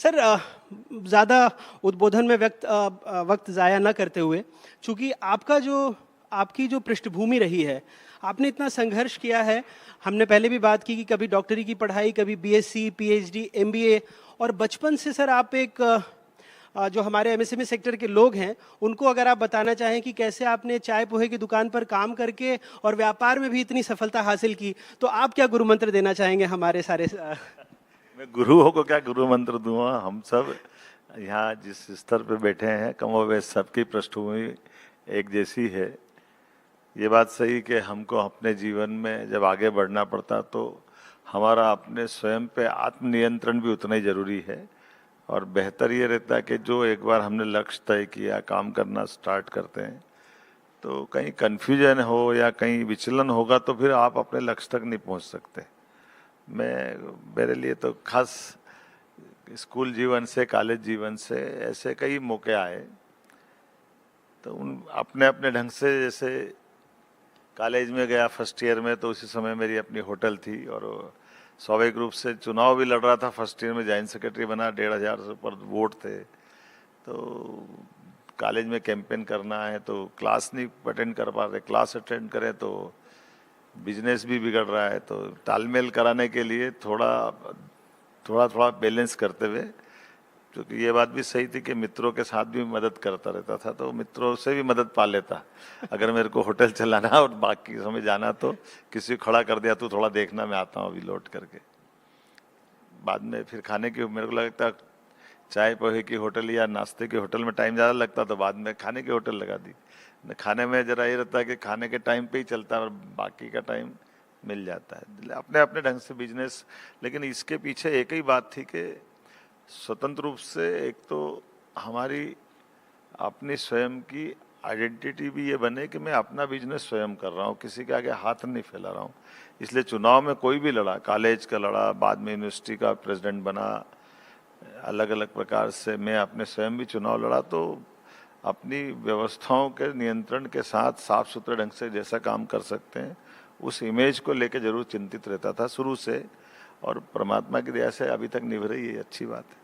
Sir ज़्यादा उद्बोधन में वक्त ज़ाया ना करते हुए, चूँकि आपकी जो पृष्ठभूमि रही है, आपने इतना संघर्ष किया है। हमने पहले भी बात की कि कभी डॉक्टरी की पढ़ाई, कभी बीएससी, पीएचडी, एमबीए, और बचपन से सर आप जो हमारे एमएसएमई सेक्टर के लोग हैं, उनको अगर आप बताना चाहें कि कैसे आपने चाय पोहे की दुकान पर काम करके और व्यापार में भी इतनी सफलता हासिल की, तो आप क्या गुरु मंत्र देना चाहेंगे हमारे सारे मैं गुरुओं को क्या गुरु मंत्र दूंगा। हम सब यहाँ जिस स्तर पे बैठे हैं कमोबेश सबकी पृष्ठभूमि एक जैसी है। ये बात सही कि हमको अपने जीवन में जब आगे बढ़ना पड़ता तो हमारा अपने स्वयं पे आत्मनियंत्रण भी उतना ही जरूरी है। और बेहतर ये रहता है कि जो एक बार हमने लक्ष्य तय किया, काम करना स्टार्ट करते हैं, तो कहीं कन्फ्यूजन हो या कहीं विचलन होगा तो फिर आप अपने लक्ष्य तक नहीं पहुंच सकते। मेरे लिए तो खास स्कूल जीवन से, कॉलेज जीवन से ऐसे कई मौके आए, तो उन अपने अपने ढंग से, जैसे कॉलेज में गया फर्स्ट ईयर में, तो उसी समय मेरी अपनी होटल थी और स्वाभाविक रूप से चुनाव भी लड़ रहा था। फर्स्ट ईयर में जॉइंट सेक्रेटरी बना, 1,500 से ऊपर वोट थे। तो कॉलेज में कैंपेन करना है तो क्लास नहीं अटेंड कर पा रहे, क्लास अटेंड करें तो बिजनेस भी बिगड़ रहा है। तो तालमेल कराने के लिए थोड़ा थोड़ा बैलेंस करते हुए, क्योंकि ये बात भी सही थी कि मित्रों के साथ भी मदद करता रहता था, तो मित्रों से भी मदद पा लेता। अगर मेरे को होटल चलाना और बाकी समय जाना तो किसी को खड़ा कर दिया, तो थोड़ा देखना, मैं आता हूँ अभी लौट करके। बाद में फिर खाने की, मेरे को लगता चाय पोहे की होटल या नाश्ते की होटल में टाइम ज़्यादा लगता, तो बाद में खाने की होटल लगा दी। खाने में जरा ये रहता है कि खाने के टाइम पे ही चलता है और बाकी का टाइम मिल जाता है अपने अपने ढंग से बिजनेस। लेकिन इसके पीछे एक ही बात थी कि स्वतंत्र रूप से एक तो हमारी अपनी स्वयं की आइडेंटिटी भी ये बने कि मैं अपना बिजनेस स्वयं कर रहा हूँ, किसी के आगे हाथ नहीं फैला रहा हूँ। इसलिए चुनाव में कोई भी लड़ा, कॉलेज का लड़ा, बाद में यूनिवर्सिटी का प्रेसिडेंट बना, अलग अलग प्रकार से मैं अपने स्वयं भी चुनाव लड़ा, तो अपनी व्यवस्थाओं के नियंत्रण के साथ साफ सुथरे ढंग से जैसा काम कर सकते हैं उस इमेज को लेकर जरूर चिंतित रहता था शुरू से, और परमात्मा की दया से अभी तक निभ रही है, अच्छी बात है।